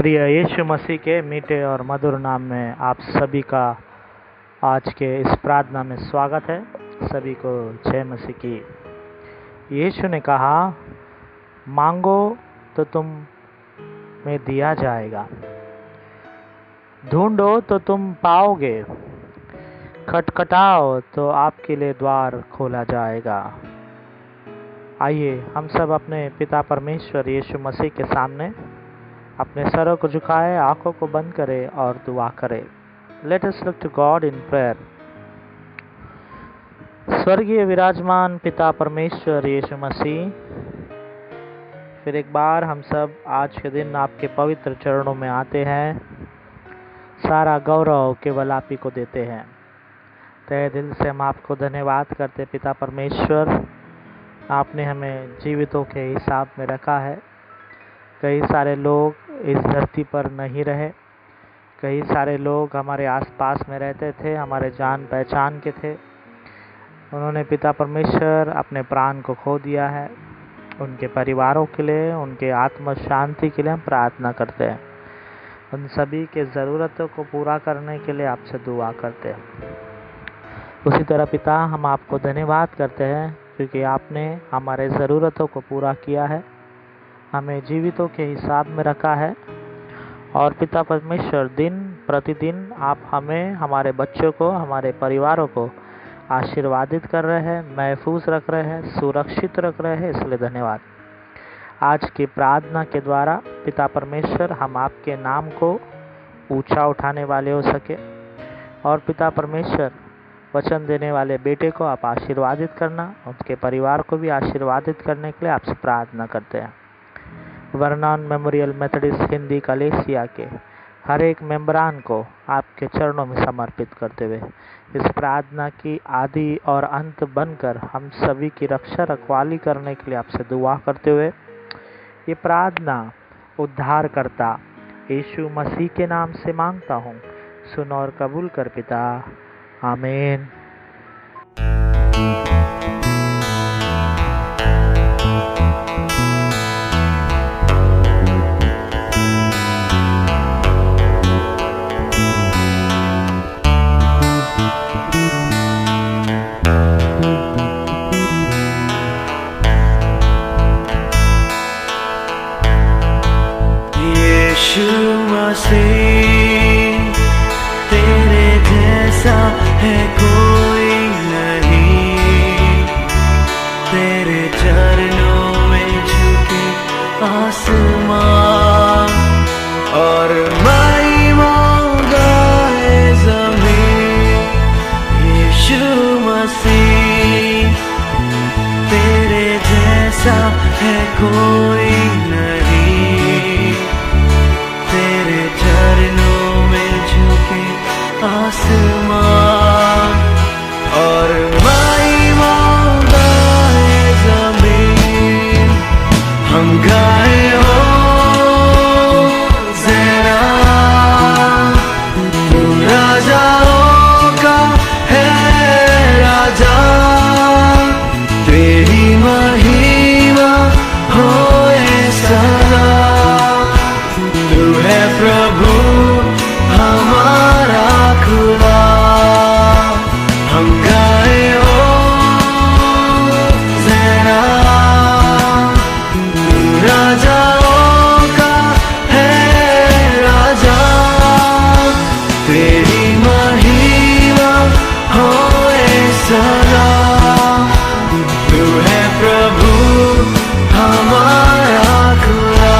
प्रिय यीशु मसीह के मीठे और मधुर नाम में आप सभी का आज के इस प्रार्थना में स्वागत है। सभी को जय मसीह की। यीशु ने कहा, मांगो तो तुम में दिया जाएगा, ढूंढो तो तुम पाओगे, खटखटाओ तो आपके लिए द्वार खोला जाएगा। आइए हम सब अपने पिता परमेश्वर यीशु मसीह के सामने अपने सरों को झुकाए, आंखों को बंद करें और दुआ करें। Let us look to God in prayer. स्वर्गीय विराजमान पिता परमेश्वर यीशु मसीह, फिर एक बार हम सब आज के दिन आपके पवित्र चरणों में आते हैं। सारा गौरव केवल आप ही को देते हैं। तहे दिल से हम आपको धन्यवाद करते पिता परमेश्वर। आपने हमें जीवितों के हिसाब में रखा है। कई सारे लोग इस धरती पर नहीं रहे, कई सारे लोग हमारे आसपास में रहते थे, हमारे जान पहचान के थे। उन्होंने पिता परमेश्वर अपने प्राण को खो दिया है। उनके परिवारों के लिए, उनके आत्म शांति के लिए हम प्रार्थना करते हैं। उन सभी के ज़रूरतों को पूरा करने के लिए आपसे दुआ करते हैं। उसी तरह पिता, हम आपको धन्यवाद करते हैं क्योंकि आपने हमारे ज़रूरतों को पूरा किया है, हमें जीवितों के हिसाब में रखा है। और पिता परमेश्वर, दिन प्रतिदिन आप हमें, हमारे बच्चों को, हमारे परिवारों को आशीर्वादित कर रहे हैं, महफूज रख रहे हैं, सुरक्षित रख रहे हैं, इसलिए धन्यवाद। आज की प्रार्थना के द्वारा पिता परमेश्वर हम आपके नाम को ऊंचा उठाने वाले हो सके। और पिता परमेश्वर, वचन देने वाले बेटे को आप आशीर्वादित करना, उनके परिवार को भी आशीर्वादित करने के लिए आपसे प्रार्थना करते हैं। वर्नॉन मेमोरियल मेथोडिस्ट हिंदी कलीसिया के हर एक मेंबरान को आपके चरणों में समर्पित करते हुए इस प्रार्थना की आदि और अंत बनकर हम सभी की रक्षा रखवाली करने के लिए आपसे दुआ करते हुए ये प्रार्थना उद्धारकर्ता यीशु मसीह के नाम से मांगता हूँ। सुन और कबूल कर पिता, आमीन। तेरे जैसा है कोई नहीं, तेरे चरणों में झुके आसमान और महिमा गाए ज़मीन। यीशु मसीह, तेरे जैसा है कोई नहीं, तेरे चरणों में झुके आसमान और महिमा गाए ज़मीन। हम गाए हो ज़रा, तू राजाओं का है राजा, तेरी महिमा होए सदा। तू है प्रभु हमारा खुदा। हम गाए हो ज़रा, तू राजाओं का है राजा, तेरी महिमा होए सदा। तू है प्रभु हमारा खुदा।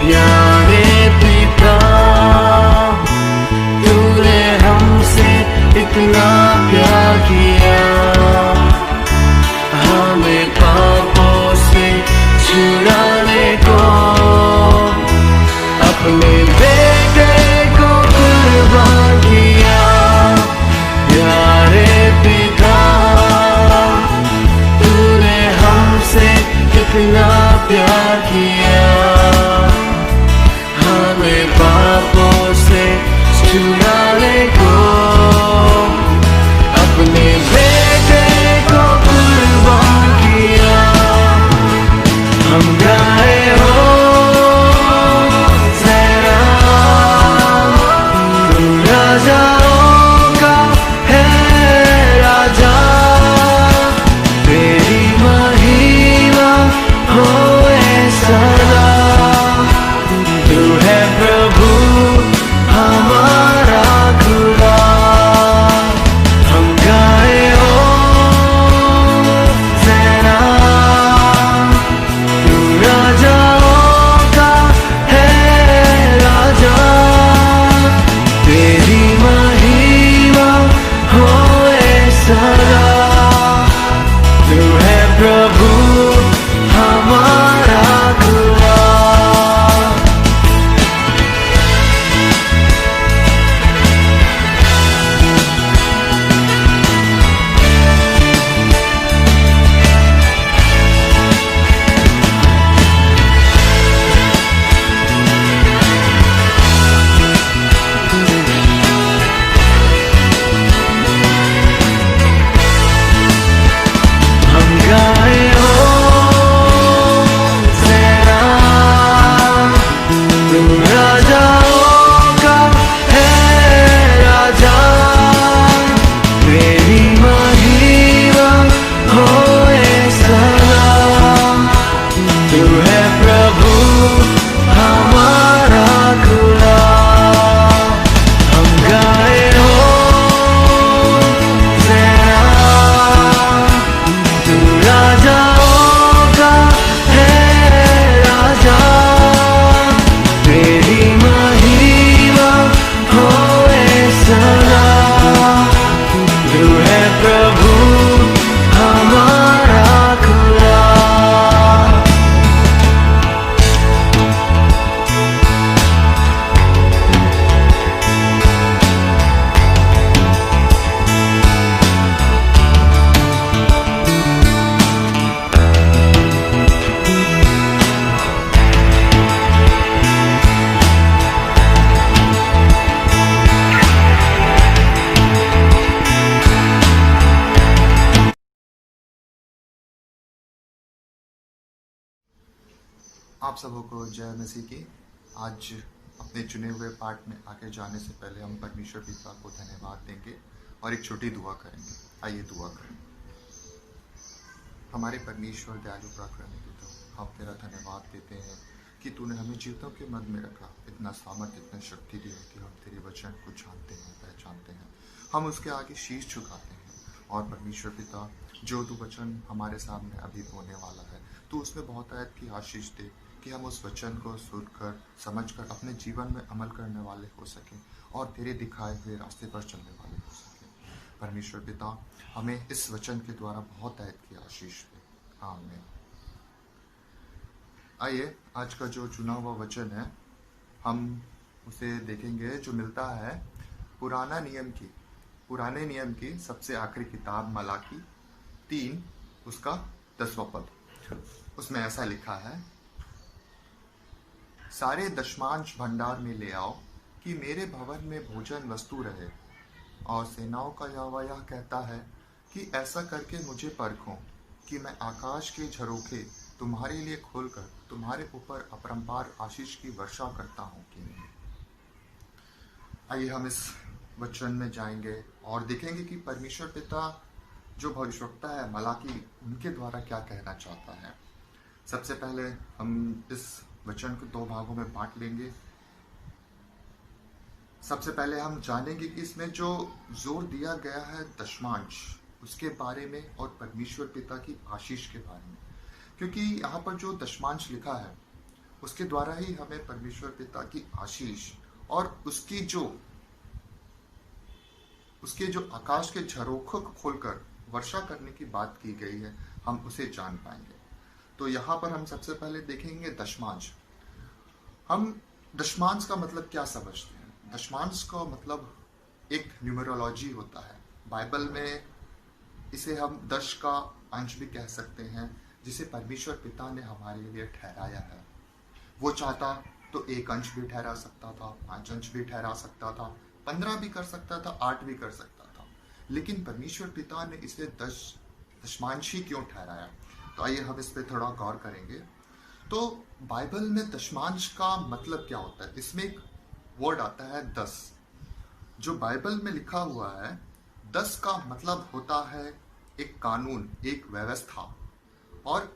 प्यारे पिता, तूने हमसे इतना प्यार किया, हमें पापों से छुड़ाने को अपने बेटे को कुर्बान किया। प्यारे इतना प्यार किया, हमें पापों से छुड़ाने को अपने बेटे को कुर्बान किया। हम गाए हो ज़रा, तू राजाओं का है राजा, तेरी महिमा होए सदा। तू है प्रभु हमारा खुदा, हम गाए हो ज़रा, तू राजाओं का है राजा, तेरी महिमा होए सदा। तू है प्रभु हमारा खुदा। हम गाए हो ज़रा, तू राजाओं का है राजा, तेरी महिमा होए सदा। तू है प्रभु हमारा खुदा। हम गाए हो ज़रा, तू राजाओं का है राजा, तेरी महिमा होए सदा। तू है प्रभु हमारा खुदा। आप सबों को जय मसीह की। आज अपने चुने हुए पाठ में आगे जाने से पहले हम परमेश्वर पिता को धन्यवाद देंगे और एक छोटी दुआ करेंगे। आइए दुआ करें। हमारे परमेश्वर दयालु पराक्रमी पिता, हम तेरा धन्यवाद देते हैं कि तूने हमें जीवतों के मध्य में रखा, इतना सामर्थ्य इतनी शक्ति दी है कि हम तेरे वचन को जानते हैं, पहचानते हैं, हम उसके आगे शीश झुकाते हैं। और परमेश्वर पिता, जो तू वचन हमारे सामने अभी होने वाला है, तू उसमें बहुत आयत की आशीष दे कि हम उस वचन को सुनकर समझकर अपने जीवन में अमल करने वाले हो सकें और तेरे दिखाए हुए रास्ते पर चलने वाले हो सकें। परमेश्वर पिता, हमें इस वचन के द्वारा बहुत आयत की आशीष दे। आमीन। आइए, आज का जो चुना हुआ वचन है हम उसे देखेंगे, जो मिलता है पुराने नियम की सबसे आखिरी किताब मलाकी 3 उसका 10वां पद। उसमें ऐसा लिखा है, सारे दशमांश भंडार में ले आओ कि मेरे भवन में भोजन वस्तु रहे। और सेनाओं का यहोवा यह कहता है कि ऐसा करके मुझे परखो कि मैं आकाश के झरोखे तुम्हारे लिए खोलकर तुम्हारे ऊपर अपरंपार आशीष की वर्षा करता हूँ कि नहीं। आइए हम इस वचन में जाएंगे और देखेंगे कि परमेश्वर पिता जो भविष्यवक्ता है मलाकी, उनके द्वारा क्या कहना चाहता है। सबसे पहले हम इस वचन को 2 भागों में बांट लेंगे। सबसे पहले हम जानेंगे कि इसमें जो जोर दिया गया है दशमांश, उसके बारे में और परमेश्वर पिता की आशीष के बारे में, क्योंकि यहाँ पर जो दशमांश लिखा है उसके द्वारा ही हमें परमेश्वर पिता की आशीष और उसके जो आकाश के झरोखों को खोलकर वर्षा करने की बात की गई है, हम उसे जान पाएंगे। तो यहाँ पर हम सबसे पहले देखेंगे दशमांश। हम दशमांश का मतलब क्या समझते हैं? दशमांश का मतलब एक न्यूमरोलॉजी होता है। बाइबल में इसे हम 10 का अंश भी कह सकते हैं, जिसे परमेश्वर पिता ने हमारे लिए ठहराया है। वो चाहता तो 1 अंश भी ठहरा सकता था, 5 अंश भी ठहरा सकता था, 15 भी कर सकता था, 8 भी कर सकता था, लेकिन परमेश्वर पिता ने इसे दशमांश ही क्यों ठहराया? तो आइए हम इस पर थोड़ा गौर करेंगे। तो बाइबल में दशमांश का मतलब क्या होता है? इसमें एक वर्ड आता है 10। जो बाइबल में लिखा हुआ है 10 का मतलब होता है एक कानून, एक व्यवस्था। और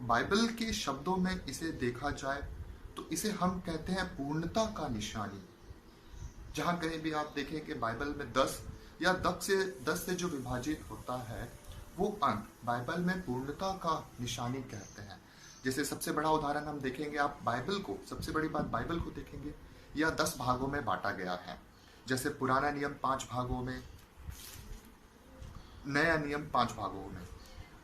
बाइबल के शब्दों में इसे देखा जाए तो इसे हम कहते हैं पूर्णता का निशानी। जहां कहीं भी आप देखें कि बाइबल में 10 या 10 से जो विभाजित होता है वो अंक बाइबल में पूर्णता का निशानी कहते हैं। जैसे सबसे बड़ा उदाहरण हम देखेंगे, आप बाइबल को, सबसे बड़ी बात बाइबल को देखेंगे, यह 10 भागों में बांटा गया है। जैसे पुराना नियम 5 भागों में, नया नियम 5 भागों में।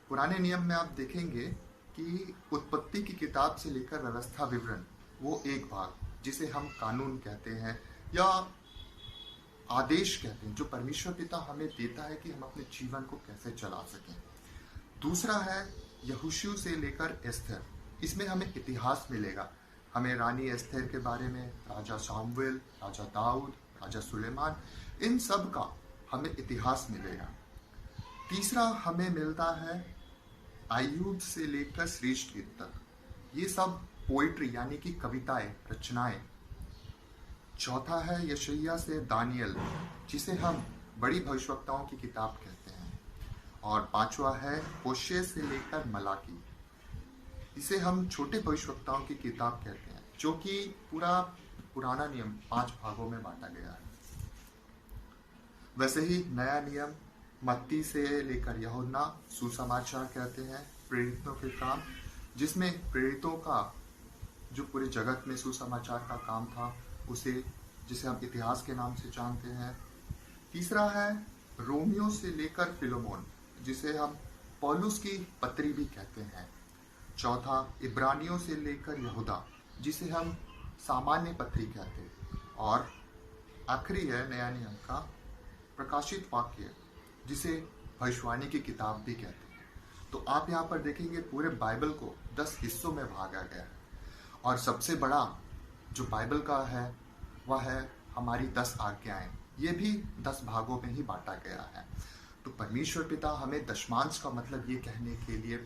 पुराने नियम में आप देखेंगे कि उत्पत्ति की किताब से लेकर व्यवस्था विवरण, वो एक भाग जिसे हम कानून कहते हैं या आदेश कहते हैं, जो परमेश्वर पिता हमें देता है कि हम अपने जीवन को कैसे चला सकें। दूसरा है यहोशू से लेकर एस्थर, इसमें हमें इतिहास मिलेगा। हमें रानी एस्थर के बारे में, राजा सामुएल, राजा दाऊद, राजा सुलेमान, इन सब का हमें इतिहास मिलेगा। तीसरा हमें मिलता है आयुब से लेकर श्रेष्ठ गीत तक, ये सब पोइट्री यानी कि कविताएं, रचनाएं। चौथा है यशायाह से दानियल, जिसे हम बड़ी भविष्यवक्ताओं की किताब कहते हैं। और पांचवा है होशे से लेकर मलाकी, इसे हम छोटे भविष्यवक्ताओं की किताब कहते हैं, जो कि पूरा पुराना नियम 5 भागों में बांटा गया है। वैसे ही नया नियम मत्ती से लेकर यूहन्ना सुसमाचार कहते हैं, प्रेरितों के काम, जिसमें प्रेरितों का जो पूरे जगत में सुसमाचार का काम था, उसे, जिसे हम इतिहास के नाम से जानते हैं। तीसरा है रोमियो से लेकर फिलोमोन, जिसे हम पौलुस की पत्री भी कहते हैं। चौथा इब्रानियों से लेकर यहूदा, जिसे हम सामान्य पत्री कहते हैं। और आखिरी है नया नियम का प्रकाशित वाक्य, जिसे भविष्यवाणी की किताब भी कहते हैं। तो आप यहाँ पर देखेंगे पूरे बाइबल को 10 हिस्सों में भागा गया है। और सबसे बड़ा जो बाइबल का है वह है हमारी 10 आज्ञाएं, ये भी 10 भागों में ही बांटा गया है। तो परमेश्वर पिता हमें दशमांश का मतलब ये कहने के लिए,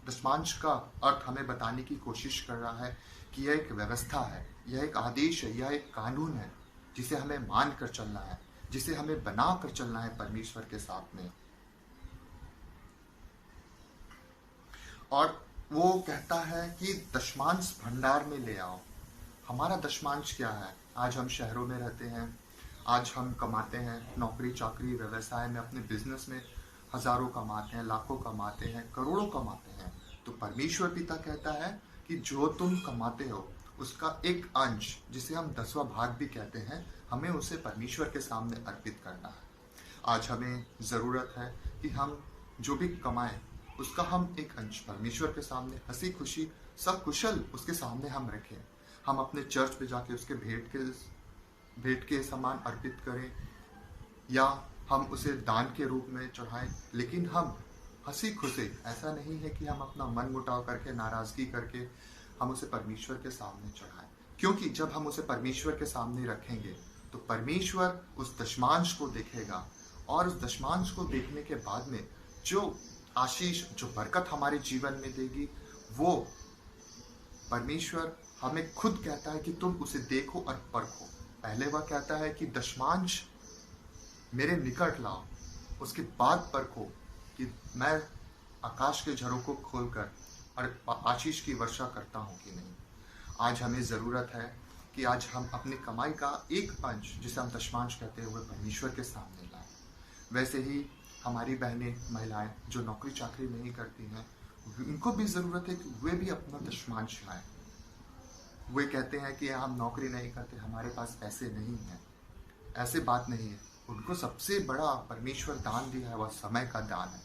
दशमांश का अर्थ हमें बताने की कोशिश कर रहा है कि यह एक व्यवस्था है, यह एक आदेश है, यह एक कानून है, जिसे हमें मान कर चलना है, जिसे हमें बना कर चलना है परमेश्वर के साथ में। और वो कहता है कि दशमांश भंडार में ले आओ। हमारा दशमांश क्या है? आज हम शहरों में रहते हैं, आज हम कमाते हैं, नौकरी चाकरी व्यवसाय में, अपने बिजनेस में हजारों कमाते हैं, लाखों कमाते हैं, करोड़ों कमाते हैं। तो परमेश्वर पिता कहता है कि जो तुम कमाते हो उसका एक अंश, जिसे हम 10वां भाग भी कहते हैं, हमें उसे परमेश्वर के सामने अर्पित करना है। आज हमें ज़रूरत है कि हम जो भी कमाएं उसका हम एक अंश परमेश्वर के सामने हंसी खुशी सकुशल उसके सामने हम रखें। हम अपने चर्च पे जाके उसके भेंट के सामान अर्पित करें या हम उसे दान के रूप में चढ़ाएं, लेकिन हम हंसी खुशी, ऐसा नहीं है कि हम अपना मन मुटाव करके, नाराजगी करके हम उसे परमेश्वर के सामने चढ़ाएं। क्योंकि जब हम उसे परमेश्वर के सामने रखेंगे तो परमेश्वर उस दशमांश को देखेगा, और उस दशमांश को देखने के बाद में जो आशीष, जो बरकत हमारे जीवन में देगी, वो परमेश्वर हमें खुद कहता है कि तुम उसे देखो और परखो। पहले वह कहता है कि दशमांश मेरे निकट लाओ, उसके बाद परखो कि मैं आकाश के झरों को खोलकर और आशीष की वर्षा करता हूँ कि नहीं। आज हमें ज़रूरत है कि आज हम अपनी कमाई का एक अंश, जिसे हम दशमांश कहते हुए, परमेश्वर के सामने लाएं। वैसे ही हमारी बहनें, महिलाएं जो नौकरी चाकरी नहीं करती हैं, उनको भी ज़रूरत है कि वे भी अपना दशमांश लाएं। वे कहते हैं कि हम नौकरी नहीं करते, हमारे पास पैसे नहीं हैं। ऐसे बात नहीं है। उनको सबसे बड़ा परमेश्वर दान दिया है, वह समय का दान है।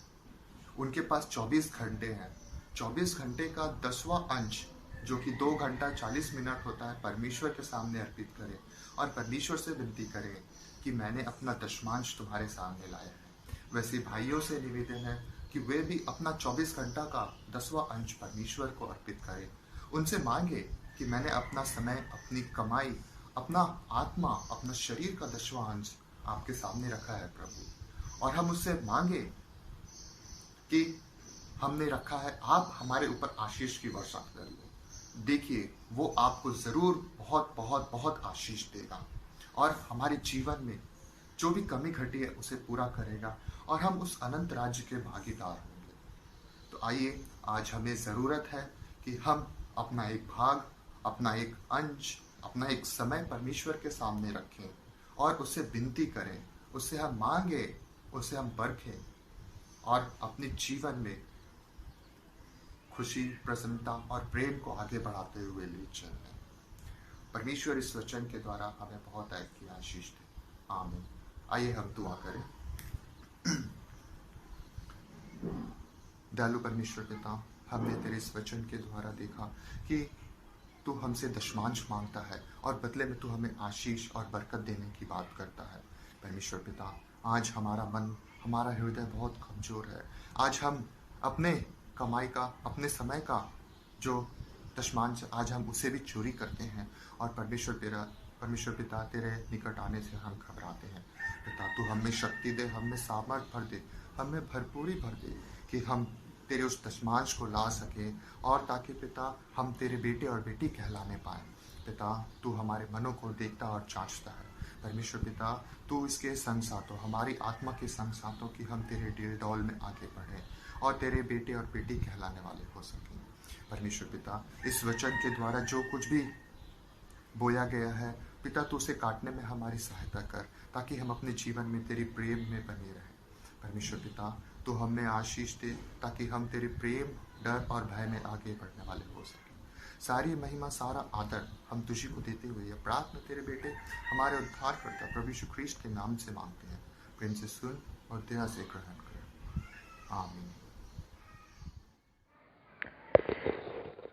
उनके पास 24 घंटे हैं। 24 घंटे का 10वां अंश, जो कि 2 घंटा 40 मिनट होता है, परमेश्वर के सामने अर्पित करें और परमेश्वर से विनती करें कि मैंने अपना दशमांश तुम्हारे सामने लाया है। वैसे भाइयों से निवेदन है कि कि वे भी अपना 24 घंटा का 10वां अंश परमेश्वर को अर्पित करें। उनसे मांगे कि मैंने अपना समय, अपनी कमाई, अपना आत्मा, अपना शरीर का 10वां अंश आपके सामने रखा है प्रभु। और हम उससे मांगे कि हमने रखा है, आप हमारे ऊपर आशीष की वर्षा कर लो। देखिए, वो आपको जरूर बहुत बहुत बहुत आशीष देगा और हमारे जीवन में जो भी कमी घटी है उसे पूरा करेगा और हम उस अनंत राज्य के भागीदार होंगे। तो आइए, आज हमें ज़रूरत है कि हम अपना एक भाग, अपना एक अंश, अपना एक समय परमेश्वर के सामने रखें और उससे विनती करें, उससे हम मांगे, उससे हम परखें और अपने जीवन में खुशी, प्रसन्नता और प्रेम को आगे बढ़ाते हुए ले चलें। परमेश्वर इस वचन के द्वारा हमें बहुत की आशीष दे। आमीन। आइए हम दुआ करें। दयालु परमेश्वर पिता, हमने तेरे इस वचन के द्वारा देखा कि तू हमसे दशमांश मांगता है और बदले में तू हमें आशीष और बरकत देने की बात करता है। परमेश्वर पिता, आज हमारा मन, हमारा हृदय बहुत कमजोर है। आज हम अपने कमाई का, अपने समय का जो दशमांश, आज हम उसे भी चोरी करते हैं और परमेश्वर पिता, तेरे निकट आने से हम घबराते हैं। पिता, तू हमें शक्ति दे, हमें सामर्थ भर दे, हमें भरपूरी भर दे कि हम तेरे उस दशमांश को ला सकें और ताकि पिता हम तेरे बेटे और बेटी कहलाने पाएँ। पिता, तू हमारे मनों को देखता और जांचता है। परमेश्वर पिता, तू इसके संग साथों, हमारी आत्मा के संग साथों कि हम तेरे डील डॉल में आगे बढ़ें और तेरे बेटे और बेटी कहलाने वाले हो सकें। परमेश्वर पिता, इस वचन के द्वारा जो कुछ भी बोया गया है पिता, तू उसे काटने में हमारी सहायता कर ताकि हम अपने जीवन में तेरे प्रेम में बने रहें। परमेश्वर पिता, तू हमें आशीष दे ताकि हम तेरे प्रेम, डर और भय में आगे बढ़ने वाले हो सकें। सारी महिमा, सारा आदर हम तुझी को देते हुए यह प्रार्थना तेरे बेटे, हमारे उद्धारकर्ता प्रभु यीशु ख्रीष्ट के नाम से मांगते हैं। प्रेम से सुन और दया से ग्रहण कर। आमीन।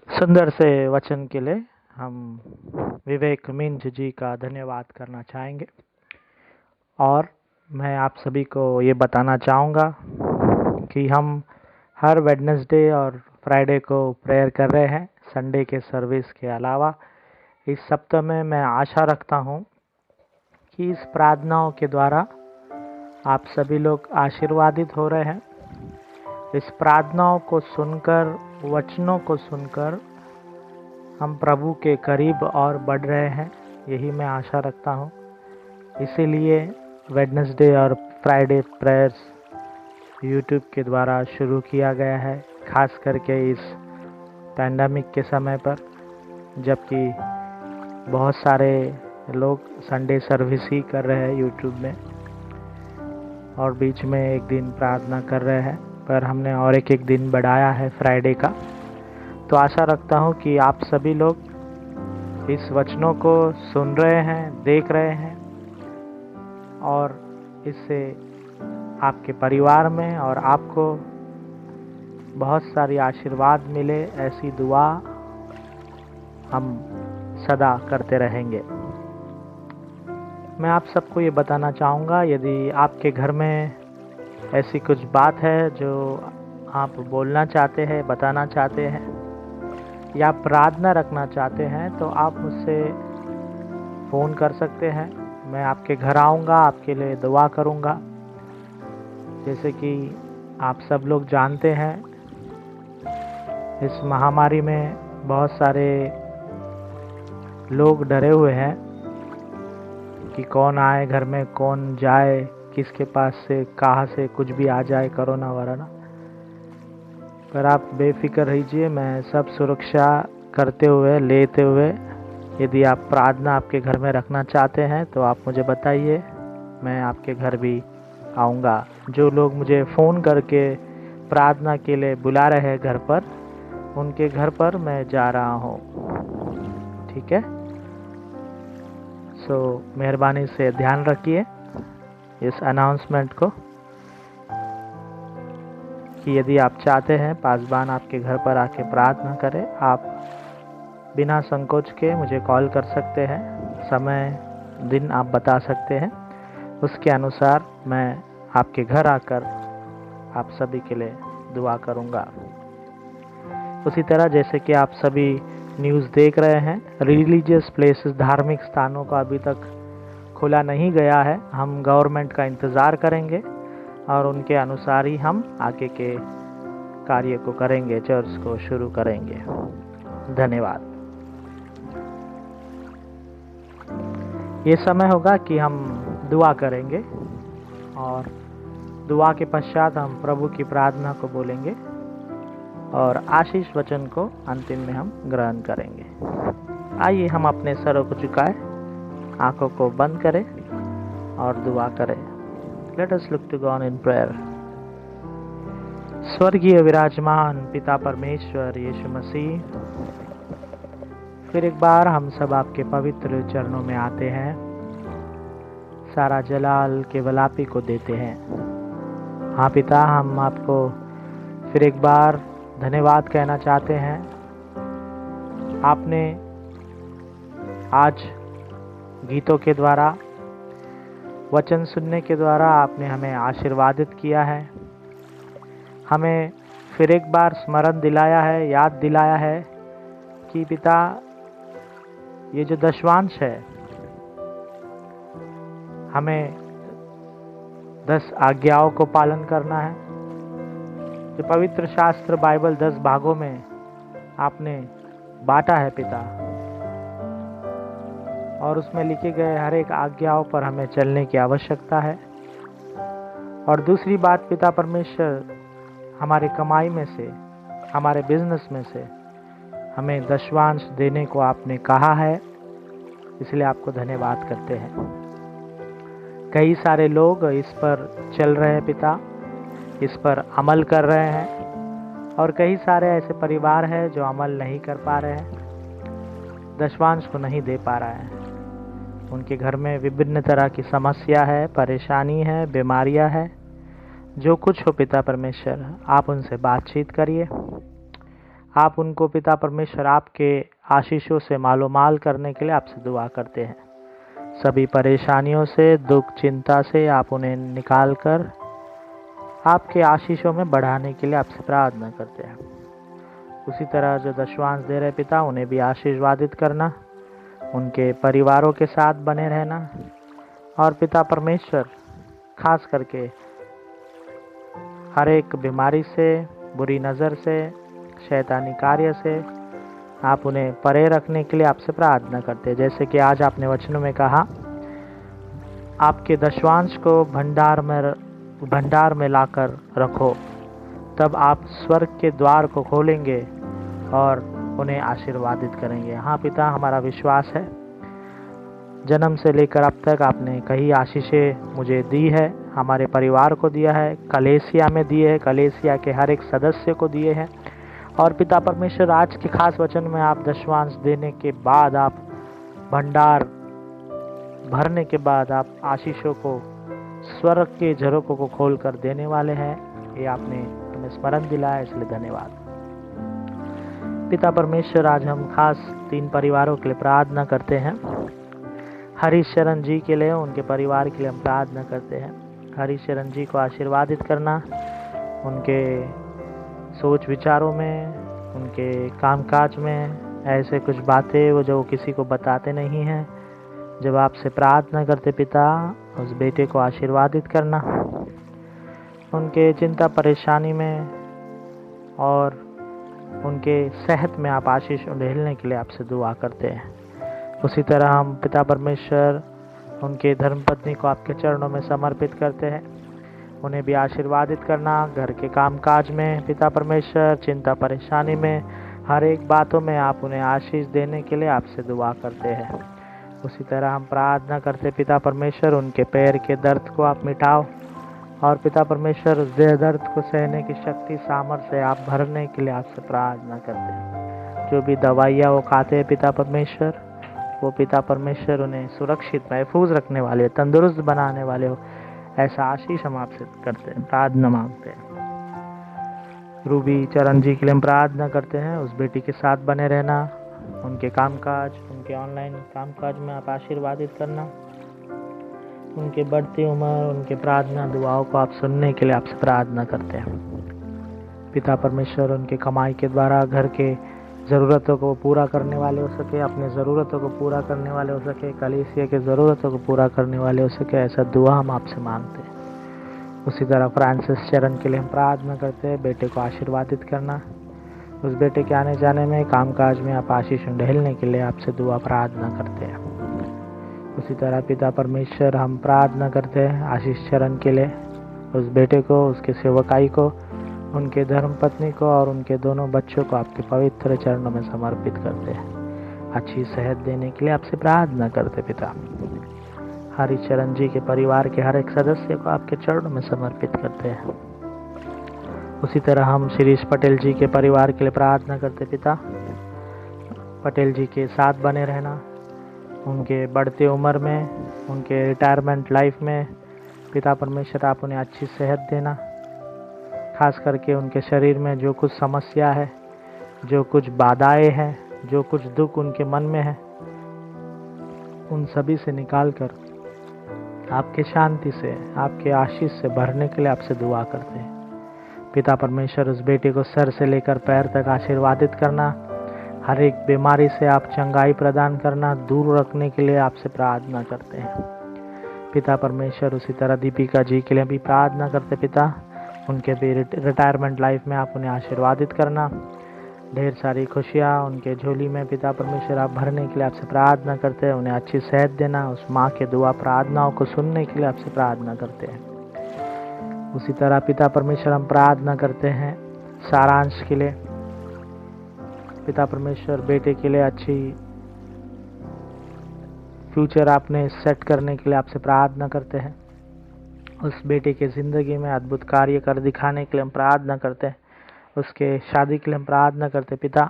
सुंदर से वचन के लिए हम विवेक मिंज जी का धन्यवाद करना चाहेंगे। और मैं आप सभी को ये बताना चाहूँगा कि हम हर वेडनेसडे और फ्राइडे को प्रेयर कर रहे हैं, संडे के सर्विस के अलावा। इस सप्ताह में मैं आशा रखता हूँ कि इस प्रार्थनाओं के द्वारा आप सभी लोग आशीर्वादित हो रहे हैं। इस प्रार्थनाओं को सुनकर, वचनों को सुनकर हम प्रभु के करीब और बढ़ रहे हैं, यही मैं आशा रखता हूँ। इसीलिए वेडनेसडे और फ्राइडे प्रेयर्स यूट्यूब के द्वारा शुरू किया गया है, खास करके इस पैंडेमिक के समय पर, जबकि बहुत सारे लोग संडे सर्विस ही कर रहे हैं यूट्यूब में और बीच में एक दिन प्रार्थना कर रहे हैं, पर हमने और एक दिन बढ़ाया है फ्राइडे का। तो आशा रखता हूँ कि आप सभी लोग इस वचनों को सुन रहे हैं, देख रहे हैं और इससे आपके परिवार में और आपको बहुत सारी आशीर्वाद मिले, ऐसी दुआ हम सदा करते रहेंगे। मैं आप सबको ये बताना चाहूँगा, यदि आपके घर में ऐसी कुछ बात है जो आप बोलना चाहते हैं, बताना चाहते हैं या प्रार्थना रखना चाहते हैं, तो आप मुझसे फ़ोन कर सकते हैं। मैं आपके घर आऊँगा, आपके लिए दुआ करूँगा। जैसे कि आप सब लोग जानते हैं, इस महामारी में बहुत सारे लोग डरे हुए हैं कि कौन आए घर में, कौन जाए, किसके पास से कहाँ से कुछ भी आ जाए, कोरोना वरोना। पर आप बेफिक्र रहिए, मैं सब सुरक्षा करते हुए, लेते हुए, यदि आप प्रार्थना आपके घर में रखना चाहते हैं तो आप मुझे बताइए, मैं आपके घर भी आऊँगा। जो लोग मुझे फ़ोन करके प्रार्थना के लिए बुला रहे हैं घर पर, उनके घर पर मैं जा रहा हूँ, ठीक है। सो मेहरबानी से ध्यान रखिए इस अनाउंसमेंट को कि यदि आप चाहते हैं पासबान आपके घर पर आके प्रार्थना करें, आप बिना संकोच के मुझे कॉल कर सकते हैं। समय, दिन आप बता सकते हैं, उसके अनुसार मैं आपके घर आकर आप सभी के लिए दुआ करूँगा। उसी तरह जैसे कि आप सभी न्यूज़ देख रहे हैं, रिलीजियस प्लेसेस, धार्मिक स्थानों का अभी तक खुला नहीं गया है। हम गवर्नमेंट का इंतज़ार करेंगे और उनके अनुसार ही हम आगे के कार्य को करेंगे, चर्च को शुरू करेंगे। धन्यवाद। ये समय होगा कि हम दुआ करेंगे और दुआ के पश्चात हम प्रभु की प्रार्थना को बोलेंगे और आशीष वचन को अंतिम में हम ग्रहण करेंगे। आइए हम अपने सरों को झुकाएं, आंखों को बंद करें और दुआ करें। Let us look to God in prayer. स्वर्गीय विराजमान पिता परमेश्वर यीशु मसीह, फिर एक बार हम सब आपके पवित्र चरणों में आते हैं, सारा जलाल केवल आप ही को देते हैं। हाँ पिता, हम आपको फिर एक बार धन्यवाद कहना चाहते हैं। आपने आज गीतों के द्वारा, वचन सुनने के द्वारा आपने हमें आशीर्वादित किया है, हमें फिर एक बार स्मरण दिलाया है, याद दिलाया है कि पिता ये जो दशवांश है, हमें 10 आज्ञाओं को पालन करना है। जो पवित्र शास्त्र बाइबल 10 भागों में आपने बांटा है पिता, और उसमें लिखे गए हर एक आज्ञाओं पर हमें चलने की आवश्यकता है। और दूसरी बात पिता परमेश्वर, हमारी कमाई में से, हमारे बिजनेस में से हमें दशवांश देने को आपने कहा है, इसलिए आपको धन्यवाद करते हैं। कई सारे लोग इस पर चल रहे हैं पिता, इस पर अमल कर रहे हैं, और कई सारे ऐसे परिवार हैं जो अमल नहीं कर पा रहे हैं, दशवांश को नहीं दे पा रहा है। उनके घर में विभिन्न तरह की समस्या है, परेशानी है, बीमारियां है। जो कुछ हो पिता परमेश्वर, आप उनसे बातचीत करिए। आप उनको पिता परमेश्वर आपके आशीषों से मालोमाल करने के लिए आपसे दुआ करते हैं। सभी परेशानियों से, दुख, चिंता से आप उन्हें निकाल कर आपके आशीषों में बढ़ाने के लिए आपसे प्रार्थना करते हैं। उसी तरह जो दशवांश दे रहे पिता, उन्हें भी आशीर्वादित करना, उनके परिवारों के साथ बने रहना, और पिता परमेश्वर खास करके हर एक बीमारी से, बुरी नज़र से, शैतानी कार्य से आप उन्हें परे रखने के लिए आपसे प्रार्थना करते हैं। जैसे कि आज आपने वचनों में कहा, आपके दशवांश को भंडार में लाकर रखो, तब आप स्वर्ग के द्वार को खोलेंगे और उन्हें आशीर्वादित करेंगे। हाँ पिता, हमारा विश्वास है, जन्म से लेकर अब तक आपने कई आशीषें मुझे दी है, हमारे परिवार को दिया है, कलेसिया में दिए है, कलेसिया के हर एक सदस्य को दिए हैं। और पिता परमेश्वर, आज के खास वचन में आप दशवांश देने के बाद, आप भंडार भरने के बाद आप आशीषों को, स्वर्ग के झरोकों को खोल कर देने वाले हैं। ये आपने हमें स्मरण दिलाया, इसलिए धन्यवाद। पिता परमेश्वर, आज हम खास 3 परिवारों के लिए प्रार्थना करते हैं। हरिशरण जी के लिए, उनके परिवार के लिए हम प्रार्थना करते हैं। हरिशरण जी को आशीर्वादित करना, उनके सोच विचारों में, उनके कामकाज में ऐसे कुछ बातें वो जो किसी को बताते नहीं हैं, जब आपसे प्रार्थना करते पिता, उस बेटे को आशीर्वादित करना, उनके चिंता परेशानी में और उनके सेहत में आप आशीष उंडेलने के लिए आपसे दुआ करते हैं। उसी तरह हम पिता परमेश्वर उनके धर्मपत्नी को आपके चरणों में समर्पित करते हैं। उन्हें भी आशीर्वादित करना, घर के कामकाज में पिता परमेश्वर, चिंता परेशानी में, हर एक बातों में आप उन्हें आशीष देने के लिए आपसे दुआ करते हैं। उसी तरह हम प्रार्थना करते पिता परमेश्वर, उनके पैर के दर्द को आप मिटाओ, और पिता परमेश्वर उस दर्द को सहने की शक्ति, सामर्थ्य आप भरने के लिए आपसे प्रार्थना करते हैं। जो भी दवाइयाँ वो खाते हैं पिता परमेश्वर, वो पिता परमेश्वर उन्हें सुरक्षित, महफूज रखने वाले, तंदुरुस्त बनाने वाले हो, ऐसा आशीष हम आपसे करते हैं, प्रार्थना मांगते हैं। रूबी चरण जी के लिए हम प्रार्थना करते हैं, उस बेटी के साथ बने रहना, उनके कामकाज, उनके ऑनलाइन कामकाज में आप आशीर्वादित करना, उनके बढ़ती उम्र, उनके प्रार्थना दुआओं को आप सुनने के लिए आपसे प्रार्थना करते हैं। पिता परमेश्वर उनके कमाई के द्वारा घर के ज़रूरतों को पूरा करने वाले हो सके, अपने ज़रूरतों को पूरा करने वाले हो सके, कलीसिया के ज़रूरतों को पूरा करने वाले हो सके, ऐसा दुआ हम आपसे मांगते हैं। उसी तरह फ्रांसिस चरण के लिए हम प्रार्थना करते हैं, बेटे को आशीर्वादित करना, उस बेटे के आने जाने में, कामकाज में आप आशीष ढेलने के लिए आपसे दुआ प्रार्थना करते हैं। उसी तरह पिता परमेश्वर हम प्रार्थना करते हैं आशीष चरण के लिए, उस बेटे को, उसके सेवकाई को, उनके धर्मपत्नी को और उनके दोनों बच्चों को आपके पवित्र चरणों में समर्पित करते हैं। अच्छी सेहत देने के लिए आपसे प्रार्थना करते पिता। हरिचरण जी के परिवार के हर एक सदस्य को आपके चरणों में समर्पित करते हैं। उसी तरह हम शिरीष पटेल जी के परिवार के लिए प्रार्थना करते पिता। पटेल जी के साथ बने रहना, उनके बढ़ते उम्र में, उनके रिटायरमेंट लाइफ में पिता परमेश्वर आप उन्हें अच्छी सेहत देना, खास करके उनके शरीर में जो कुछ समस्या है, जो कुछ बाधाएं हैं, जो कुछ दुख उनके मन में है, उन सभी से निकाल कर आपके शांति से, आपके आशीष से भरने के लिए आपसे दुआ करते हैं। पिता परमेश्वर उस बेटे को सर से लेकर पैर तक आशीर्वादित करना, हर एक बीमारी से आप चंगाई प्रदान करना, दूर रखने के लिए आपसे प्रार्थना करते हैं। पिता परमेश्वर उसी तरह दीपिका जी के लिए भी प्रार्थना करते पिता, उनके भी रिटायरमेंट लाइफ में आप उन्हें आशीर्वादित करना, ढेर सारी खुशियाँ उनके झोली में पिता परमेश्वर आप भरने के लिए आपसे प्रार्थना करते हैं। उन्हें अच्छी सेहत देना, उस माँ के दुआ प्रार्थनाओं को सुनने के लिए आपसे प्रार्थना करते हैं। उसी तरह पिता परमेश्वर हम प्रार्थना करते हैं सारांश के लिए। पिता परमेश्वर बेटे के लिए अच्छी फ्यूचर आपने सेट करने के लिए आपसे प्रार्थना करते हैं। उस बेटे के ज़िंदगी में अद्भुत कार्य कर दिखाने के लिए हम प्रार्थना करते हैं। उसके शादी के लिए हम प्रार्थना करते पिता।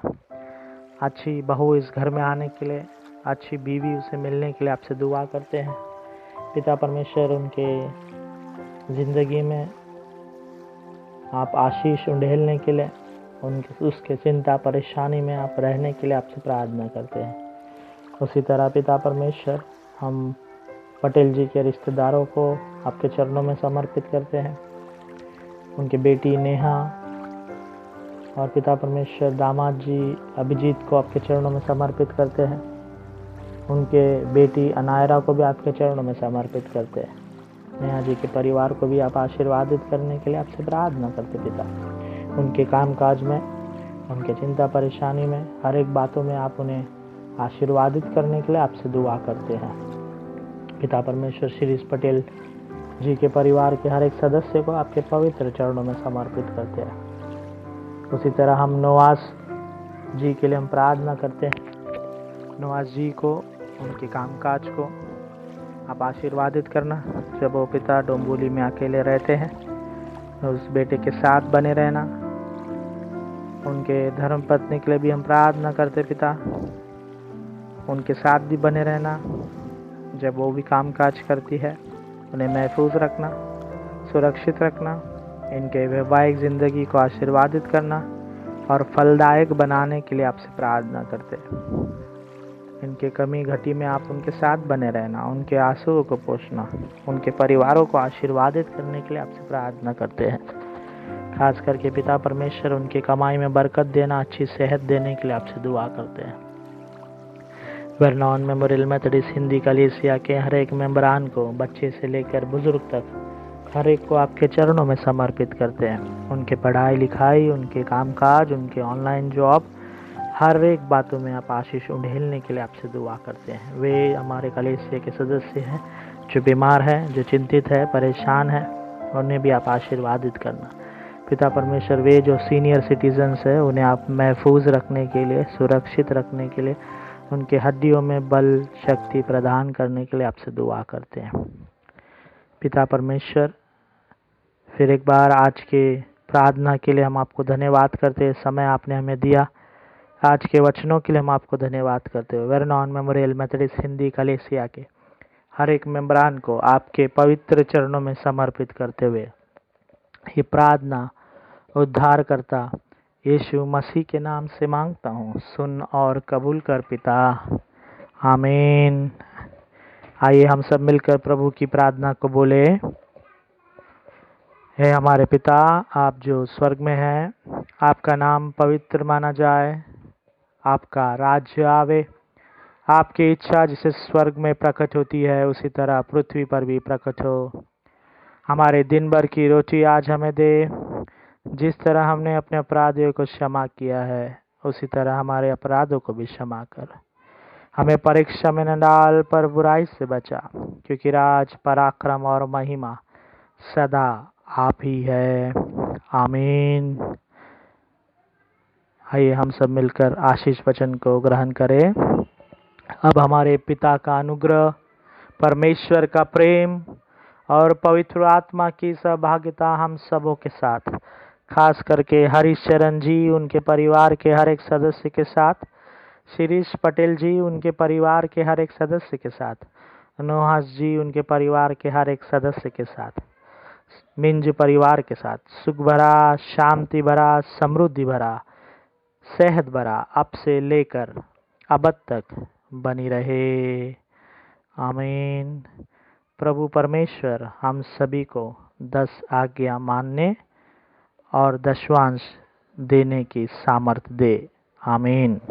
अच्छी बहू इस घर में आने के लिए, अच्छी बीवी उसे मिलने के लिए आपसे दुआ करते हैं। पिता परमेश्वर उनके ज़िंदगी में आप आशीष उंडेलने के लिए, उसके चिंता परेशानी में आप रहने के लिए आपसे प्रार्थना करते हैं। उसी तरह पिता परमेश्वर हम पटेल जी के रिश्तेदारों को आपके चरणों में समर्पित करते हैं। उनकी बेटी नेहा और पिता परमेश्वर दामाद जी अभिजीत को आपके चरणों में समर्पित करते हैं। उनके बेटी अनायरा को भी आपके चरणों में समर्पित करते हैं। नेहा जी के परिवार को भी आप आशीर्वादित करने के लिए आपसे प्रार्थना करते पिता। उनके कामकाज में, उनके चिंता परेशानी में, हर एक बातों में आप उन्हें आशीर्वादित करने के लिए आपसे दुआ करते हैं। पिता परमेश्वर शिरीष पटेल जी के परिवार के हर एक सदस्य को आपके पवित्र चरणों में समर्पित करते हैं। उसी तरह हम नवाज जी के लिए हम प्रार्थना करते हैं। नवाज जी को, उनके कामकाज को आप आशीर्वादित करना। जब वो पिता डोंबोली में अकेले रहते हैं, उस बेटे के साथ बने रहना। उनके धर्मपत्नी के लिए भी हम प्रार्थना करते पिता, उनके साथ भी बने रहना। जब वो भी कामकाज करती है, उन्हें महफूज रखना, सुरक्षित रखना, इनके वैवाहिक ज़िंदगी को आशीर्वादित करना और फलदायक बनाने के लिए आपसे प्रार्थना करते हैं। इनके कमी घटी में आप उनके साथ बने रहना, उनके आंसुओं को पोंछना, उनके परिवारों को आशीर्वादित करने के लिए आपसे प्रार्थना करते हैं। खास करके पिता परमेश्वर उनकी कमाई में बरकत देना, अच्छी सेहत देने के लिए आपसे दुआ करते हैं। वर्नॉन मेमोरियल मेथोडिस्ट हिंदी कलीसिया के हर एक मेंबरान को, बच्चे से लेकर बुजुर्ग तक, हर एक को आपके चरणों में समर्पित करते हैं। उनके पढ़ाई लिखाई, उनके कामकाज, उनके ऑनलाइन जॉब, हर एक बातों में आप आशीष उंडेलने के लिए आपसे दुआ करते हैं। वे हमारे कलीसिया के सदस्य हैं जो बीमार हैं, जो चिंतित है, परेशान है, उन्हें भी आप आशीर्वादित करना। पिता परमेश्वर वे जो सीनियर सिटीजन्स है, उन्हें आप महफूज रखने के लिए, सुरक्षित रखने के लिए, उनके हड्डियों में बल शक्ति प्रदान करने के लिए आपसे दुआ करते हैं। पिता परमेश्वर, फिर एक बार आज के प्रार्थना के लिए हम आपको धन्यवाद करते हैं। समय आपने हमें दिया, आज के वचनों के लिए हम आपको धन्यवाद करते हुए वर्नॉन मेमोरियल मेथोडिस्ट हिंदी कलीसिया के हर एक मेंबरान को आपके पवित्र चरणों में समर्पित करते हुए ये प्रार्थना उद्धारकर्ता यीशु मसीह के नाम से मांगता हूँ, सुन और कबूल कर पिता, आमीन। आइए हम सब मिलकर प्रभु की प्रार्थना को बोले। हे हमारे पिता, आप जो स्वर्ग में हैं, आपका नाम पवित्र माना जाए, आपका राज्य आवे, आपकी इच्छा जिसे स्वर्ग में प्रकट होती है उसी तरह पृथ्वी पर भी प्रकट हो। हमारे दिन भर की रोटी आज हमें दे, जिस तरह हमने अपने अपराधियों को क्षमा किया है उसी तरह हमारे अपराधों को भी क्षमा कर। हमें परीक्षा में न डाल पर बुराई से बचा, क्योंकि राज, पराक्रम और महिमा सदा आप ही है। आमीन। आइए हम सब मिलकर आशीष वचन को ग्रहण करें। अब हमारे पिता का अनुग्रह, परमेश्वर का प्रेम और पवित्र आत्मा की सहभागिता हम सबों के साथ, खास करके हरीशचरण जी, उनके परिवार के हर एक सदस्य के साथ, शिरीष पटेल जी, उनके परिवार के हर एक सदस्य के साथ, नोहास जी, उनके परिवार के हर एक सदस्य के साथ, मिंज परिवार के साथ सुख भरा, शांति भरा, समृद्धि भरा, सेहत भरा अब से लेकर अब तक बनी रहे। आमीन। प्रभु परमेश्वर हम सभी को 10 आज्ञा मानने और दशवांश देने की सामर्थ दे। आमीन।